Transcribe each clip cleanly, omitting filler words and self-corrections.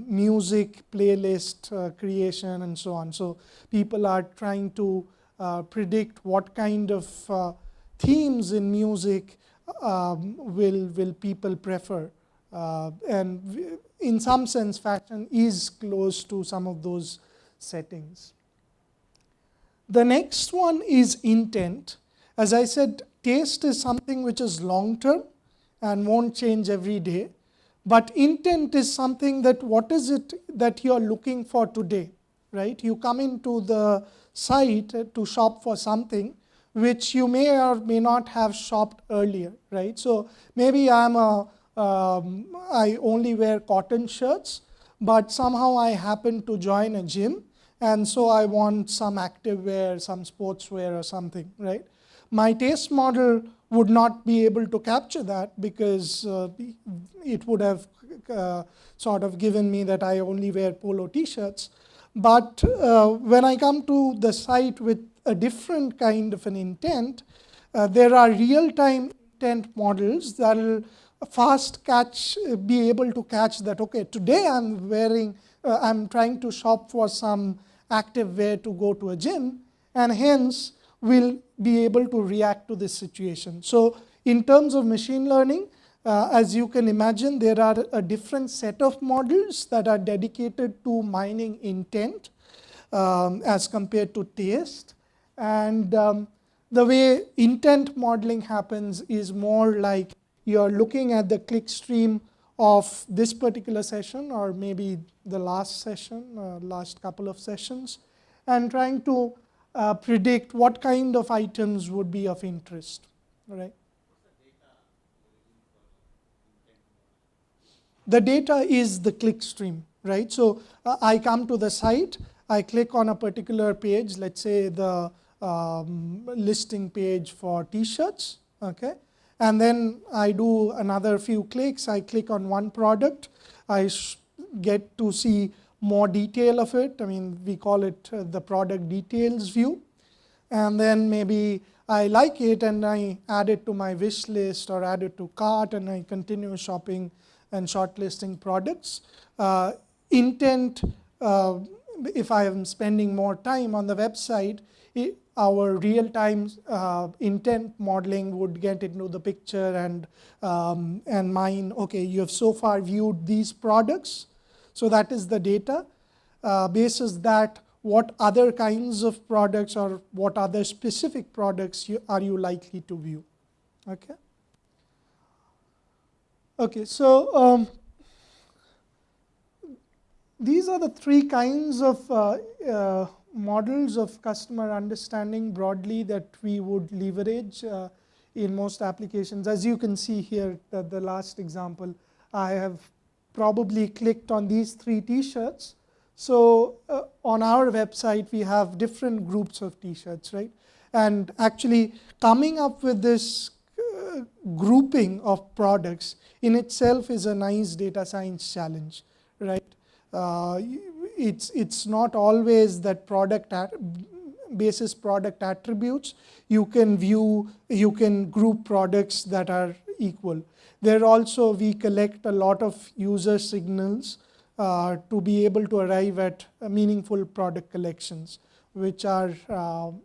music playlist creation and so on. So people are trying to predict what kind of themes in music will people prefer. And in some sense, fashion is close to some of those settings. The next one is intent. As I said, taste is something which is long term and won't change every day. But intent is something that what is it that you are looking for today, right? You come into the site to shop for something which you may or may not have shopped earlier, right? So maybe I only wear cotton shirts, but somehow I happen to join a gym, and so I want some active wear, some sportswear or something, right? My taste model would not be able to capture that because it would have sort of given me that I only wear polo t-shirts. But when I come to the site with a different kind of an intent, there are real-time intent models that will be able to catch that, okay, today I'm trying to shop for some active wear to go to a gym, and hence will be able to react to this situation. So in terms of machine learning, as you can imagine, there are a different set of models that are dedicated to mining intent as compared to taste. And the way intent modeling happens is more like you're looking at the click stream of this particular session, or maybe the last session, last couple of sessions, and trying to predict what kind of items would be of interest, right? The data is the click stream, right? So I come to the site, I click on a particular page, let's say the listing page for t-shirts, okay? And then I do another few clicks, I click on one product, I get to see more detail of it. I mean, we call it the product details view. And then maybe I like it and I add it to my wish list or add it to cart, and I continue shopping and shortlisting products. Intent, if I am spending more time on the website, our real-time intent modeling would get into the picture and mine, okay, you have so far viewed these products, so that is the data. Basis that, what other kinds of products or what other specific products are you likely to view, okay? Okay, so these are the three kinds of models of customer understanding broadly that we would leverage in most applications. As you can see here, the last example, I have probably clicked on these 3 t-shirts. So on our website, we have different groups of t-shirts, right? And actually coming up with this grouping of products in itself is a nice data science challenge, right? It's not always that basis product attributes. You can group products that are equal. There also we collect a lot of user signals to be able to arrive at meaningful product collections, which are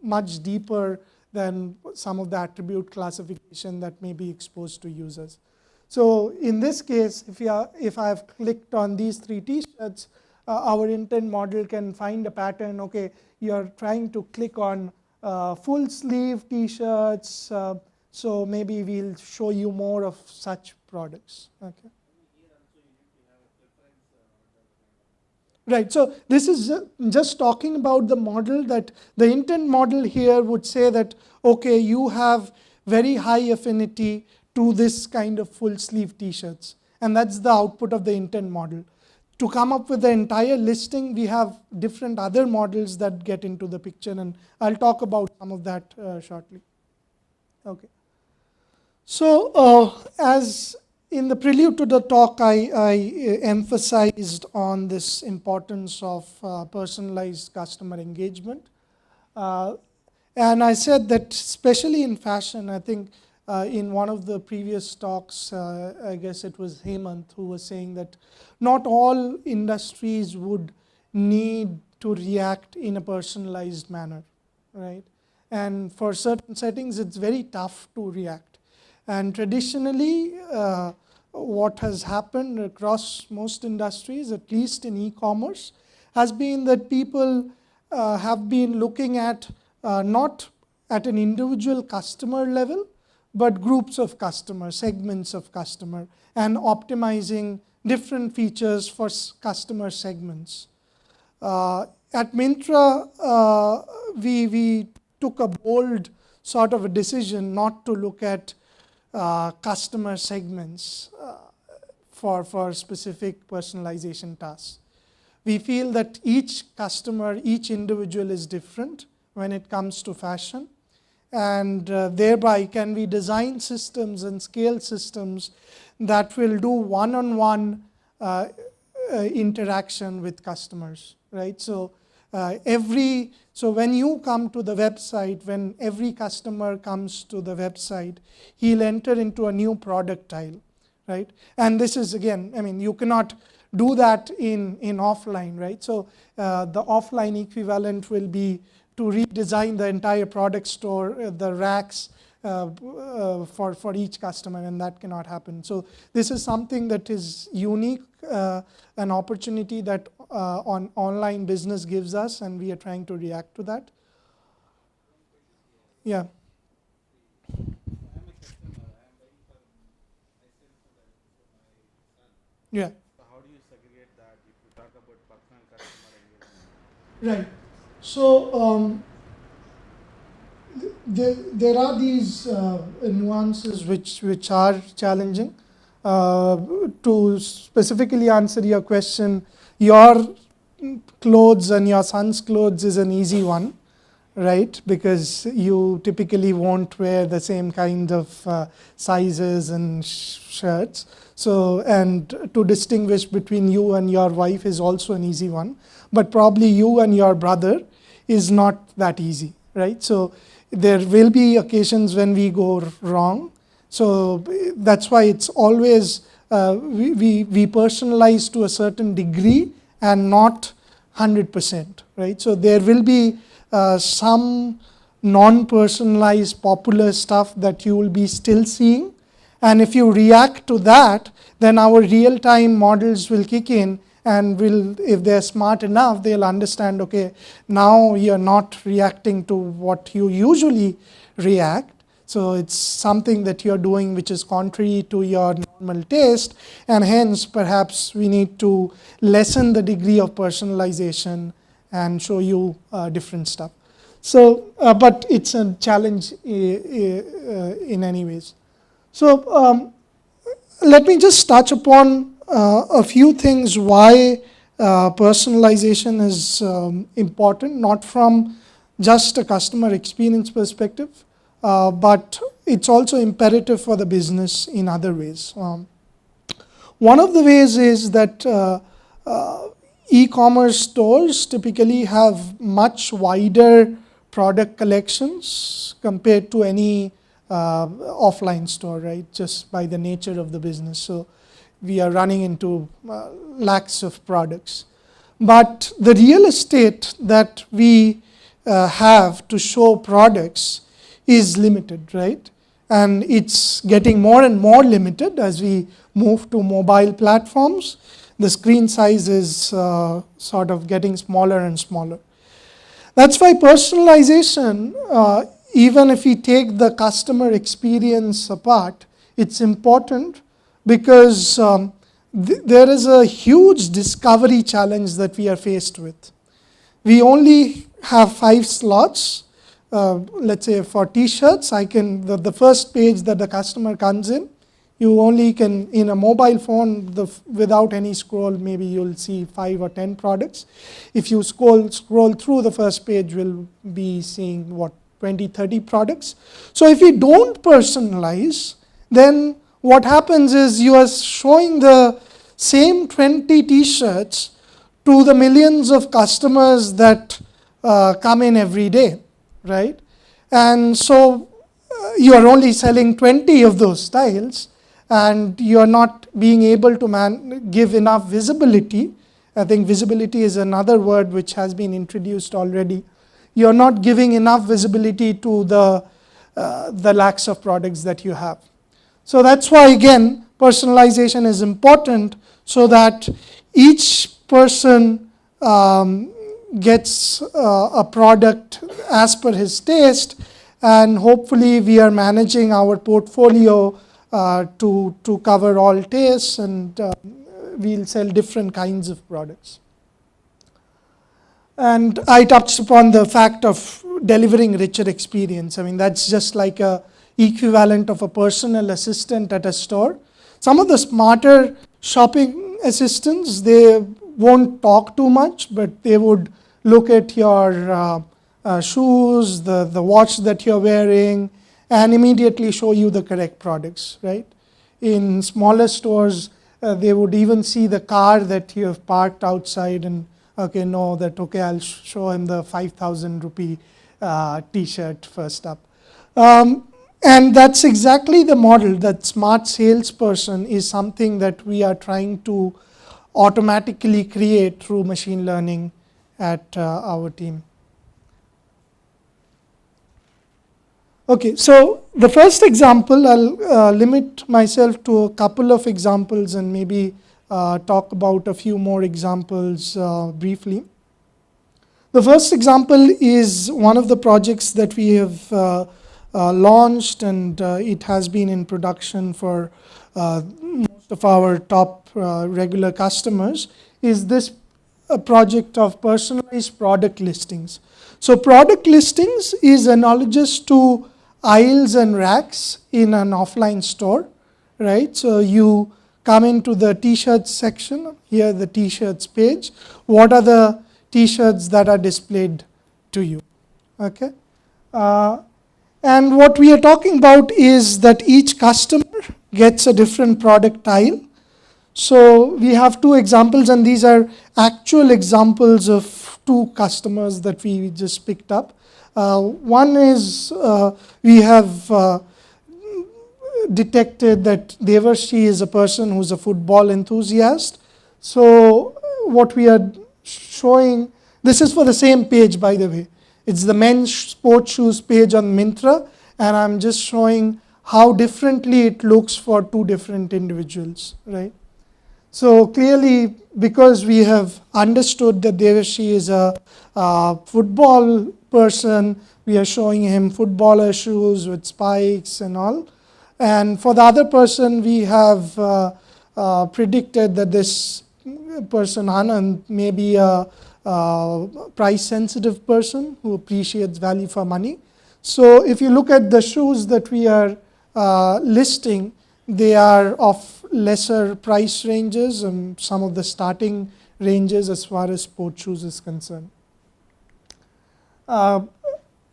much deeper than some of the attribute classification that may be exposed to users. So in this case, if I have clicked on these 3 t-shirts, our intent model can find a pattern. Okay, you're trying to click on full sleeve t-shirts, so maybe we'll show you more of such products. Okay. Right, so this is just talking about the model, that the intent model here would say that, okay, you have very high affinity to this kind of full sleeve t-shirts, and that's the output of the intent model. To come up with the entire listing, we have different other models that get into the picture, and I'll talk about some of that shortly. Okay. So as in the prelude to the talk, I emphasized on this importance of personalized customer engagement. And I said that especially in fashion, I think in one of the previous talks, I guess it was Hemant who was saying that not all industries would need to react in a personalized manner, right? And for certain settings, it's very tough to react. And traditionally, what has happened across most industries, at least in e-commerce, has been that people have been looking at not at an individual customer level, but groups of customers, segments of customer, and optimizing different features for customer segments. At Myntra, we took a bold sort of a decision not to look at customer segments for specific personalization tasks. We feel that each customer, each individual is different when it comes to fashion, and thereby can we design systems and scale systems that will do one-on-one interaction with customers, right? So when you come to the website, when every customer comes to the website, he'll enter into a new product tile, right? And this is, again, I mean, you cannot do that in offline, right? So the offline equivalent will be to redesign the entire product store, the racks for each customer, and that cannot happen. So this is something that is unique, an opportunity that online business gives us, and we are trying to react to that. Yeah. Yeah. So how do you segregate that if you talk about personal customer engagement? Right. So there are these nuances which are challenging. To specifically answer your question, your clothes and your son's clothes is an easy one, right? Because you typically won't wear the same kind of sizes and shirts. So, and to distinguish between you and your wife is also an easy one. But probably you and your brother is not that easy, right? So there will be occasions when we go wrong. So that's why it's always, we personalize to a certain degree and not 100%, right? So there will be some non-personalized popular stuff that you will be still seeing. And if you react to that, then our real-time models will kick in, and if they're smart enough, they'll understand, okay, now you're not reacting to what you usually react. So it's something that you're doing which is contrary to your normal taste, and hence perhaps we need to lessen the degree of personalization and show you different stuff. So, but it's a challenge in any ways. So let me just touch upon a few things why personalization is important, not from just a customer experience perspective, but it's also imperative for the business in other ways. One of the ways is that e-commerce stores typically have much wider product collections compared to any offline store, right? Just by the nature of the business. So we are running into lakhs of products. But the real estate that we have to show products is limited, right? And it's getting more and more limited as we move to mobile platforms. The screen size is sort of getting smaller and smaller. That's why personalization, even if we take the customer experience apart, it's important because there is a huge discovery challenge that we are faced with. We only have 5 slots. Let's say for t-shirts, the first page that the customer comes in, you only can, in a mobile phone, without any scroll, maybe you'll see 5 or 10 products. If you scroll through, the first page will be seeing 20, 30 products. So if you don't personalize, then what happens is you are showing the same 20 t-shirts to the millions of customers that come in every day, right? And so you are only selling 20 of those tiles and you are not being able to give enough visibility. I think visibility is another word which has been introduced already. You are not giving enough visibility to the lakhs of products that you have. So that's why, again, personalization is important, so that each person gets a product as per his taste, and hopefully we are managing our portfolio to cover all tastes, and we'll sell different kinds of products. And I touched upon the fact of delivering richer experience. I mean, that's just like a equivalent of a personal assistant at a store. Some of the smarter shopping assistants, they won't talk too much, but they would look at your shoes, the watch that you're wearing, and immediately show you the correct products, right? In smaller stores, they would even see the car that you have parked outside and, okay, no, that, okay, I'll show him the 5,000 rupee t-shirt first up. And that's exactly the model. That smart salesperson is something that we are trying to automatically create through machine learning at our team. Okay, so the first example, I'll limit myself to a couple of examples and maybe talk about a few more examples briefly. The first example is one of the projects that we have launched, and it has been in production for most of our top regular customers, is this project of personalized product listings. So product listings is analogous to aisles and racks in an offline store, right? So you come into the t-shirts section, here the t-shirts page. What are the t-shirts that are displayed to you? Okay. And what we are talking about is that each customer gets a different product tile. So we have two examples, and these are actual examples of two customers that we just picked up. One is we have detected that Devarshi is a person who's a football enthusiast. So what we are showing, this is for the same page, by the way. It's the men's sports shoes page on Myntra, and I'm just showing how differently it looks for two different individuals, right? So clearly, because we have understood that Devarshi is a football person, we are showing him footballer shoes with spikes and all. And for the other person, we have predicted that this person, Anand, may be a price-sensitive person who appreciates value for money. So if you look at the shoes that we are listing, they are of lesser price ranges and some of the starting ranges as far as sports shoes is concerned.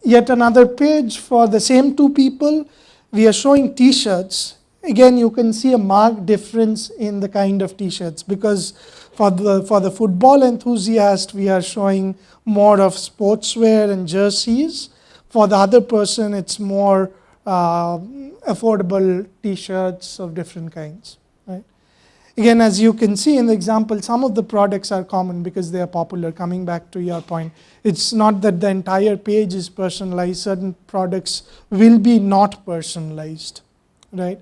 Yet another page for the same two people, we are showing t-shirts. Again, you can see a marked difference in the kind of t-shirts, because for the football enthusiast, we are showing more of sportswear and jerseys. For the other person, it's more affordable t-shirts of different kinds. Right? Again, as you can see in the example, some of the products are common because they are popular. Coming back to your point, it's not that the entire page is personalized. Certain products will be not personalized, right?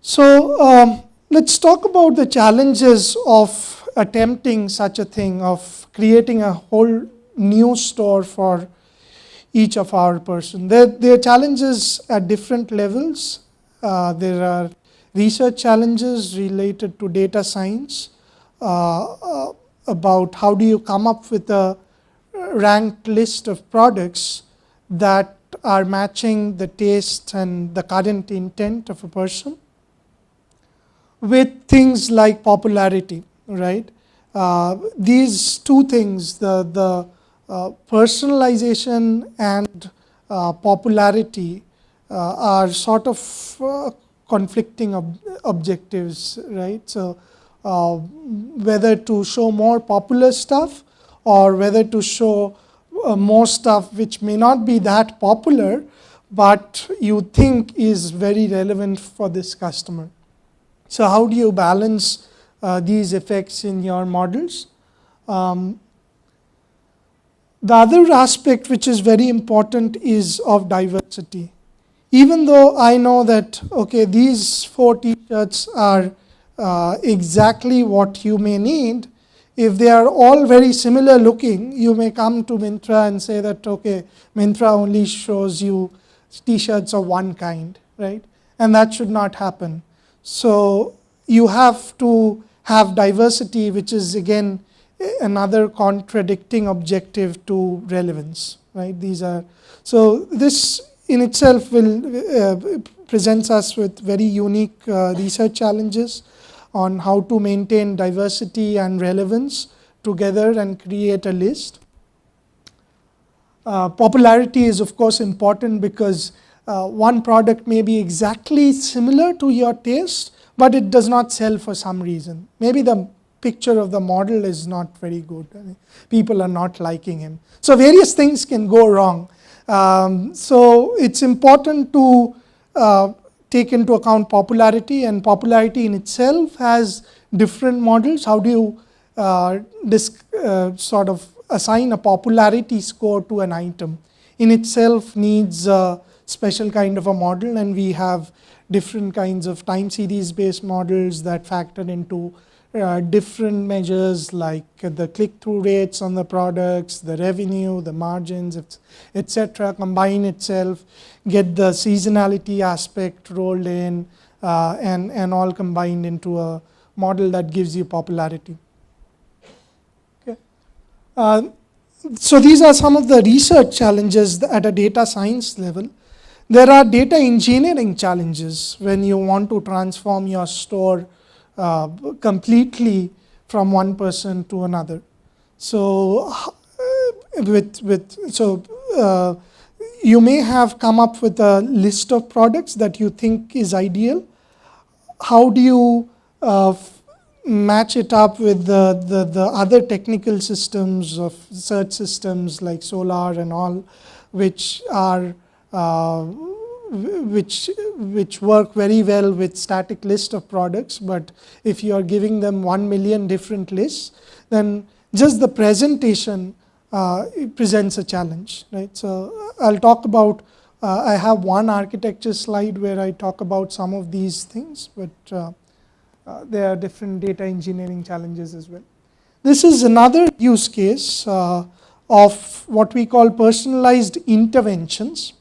So let's talk about the challenges of attempting such a thing, of creating a whole new store for each of our person. There are challenges at different levels. There are research challenges related to data science, about how do you come up with a ranked list of products that are matching the taste and the current intent of a person with things like popularity, right? These two things, the personalization and popularity are sort of conflicting objectives, right? So whether to show more popular stuff or whether to show more stuff which may not be that popular, but you think is very relevant for this customer. So how do you balance these effects in your models? Um, the other aspect which is very important is of diversity. Even though I know that, okay, these 4 t-shirts are exactly what you may need, if they are all very similar looking, you may come to Myntra and say that, okay, Myntra only shows you t-shirts of one kind, right? And that should not happen. So you have to have diversity, which is again another contradicting objective to relevance, right? These are, so this in itself will presents us with very unique research challenges on how to maintain diversity and relevance together and create a list. Popularity is of course important because one product may be exactly similar to your taste, but it does not sell for some reason. Maybe the picture of the model is not very good. I mean, people are not liking him. So various things can go wrong. So it's important to take into account popularity, and popularity in itself has different models. How do you sort of assign a popularity score to an item? In itself needs a special kind of a model, and we have different kinds of time series based models that factor into different measures like the click-through rates on the products, the revenue, the margins, etc. Combine itself, get the seasonality aspect rolled in, and all combined into a model that gives you popularity. Okay. So these are some of the research challenges at a data science level. There are data engineering challenges when you want to transform your store completely from one person to another. So you may have come up with a list of products that you think is ideal. How do you match it up with the other technical systems of search systems like Solar and all, which are which work very well with static list of products, but if you are giving them 1 million different lists, then just the presentation it presents a challenge, right? So I'll talk about, I have one architecture slide where I talk about some of these things, but there are different data engineering challenges as well. This is another use case of what we call personalized interventions.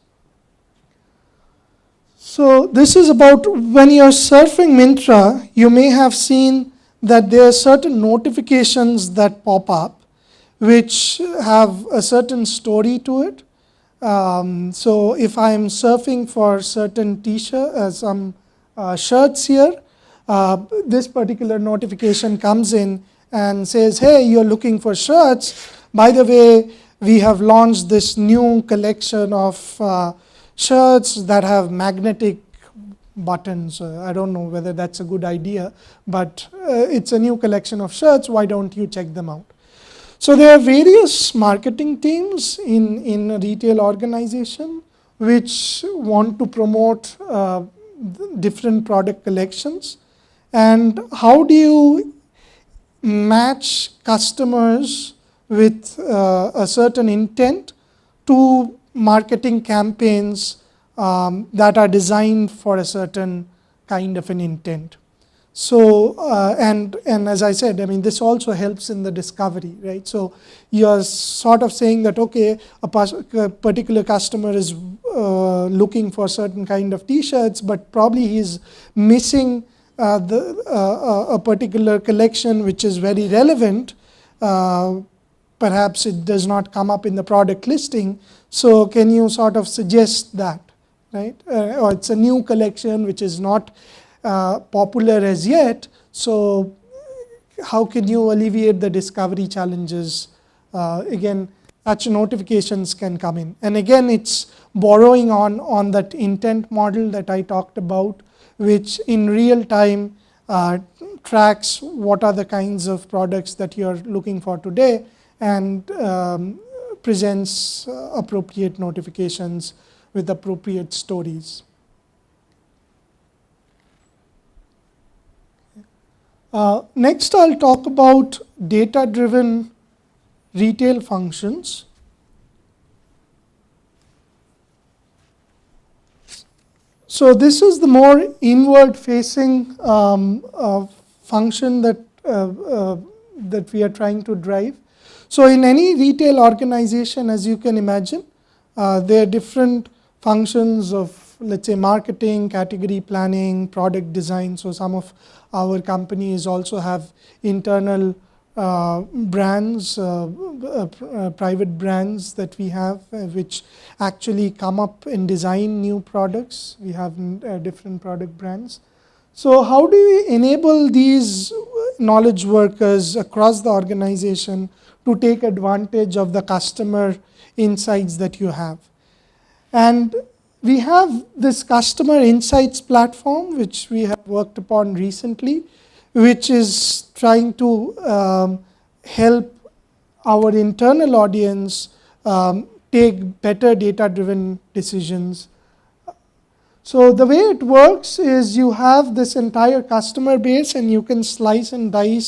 So this is about when you're surfing Myntra, you may have seen that there are certain notifications that pop up which have a certain story to it. So if I'm surfing for certain t-shirt, some shirts here, this particular notification comes in and says, hey, you're looking for shirts. By the way, we have launched this new collection of shirts that have magnetic buttons. I don't know whether that's a good idea, but it's a new collection of shirts. Why don't you check them out? So there are various marketing teams in a retail organization which want to promote different product collections. And how do you match customers with a certain intent to marketing campaigns that are designed for a certain kind of an intent? So and as I said, I mean, this also helps in the discovery, right? So you're sort of saying that, okay, a particular customer is looking for certain kind of t-shirts, but probably he's missing a particular collection which is very relevant. Perhaps it does not come up in the product listing. So can you sort of suggest that, right? Or it's a new collection which is not popular as yet. So how can you alleviate the discovery challenges? Again, such notifications can come in. And again, it's borrowing on that intent model that I talked about, which in real time tracks what are the kinds of products that you're looking for today and presents appropriate notifications with appropriate stories. Next, I'll talk about data-driven retail functions. So this is the more inward-facing function that we are trying to drive. So in any retail organization, as you can imagine, there are different functions of, let's say, marketing, category planning, product design. So some of our companies also have internal brands, private brands that we have, which actually come up and design new products. We have different product brands. So how do we enable these knowledge workers across the organization to take advantage of the customer insights that you have? And we have this customer insights platform, which we have worked upon recently, which is trying to help our internal audience take better data-driven decisions. So the way it works is you have this entire customer base, and you can slice and dice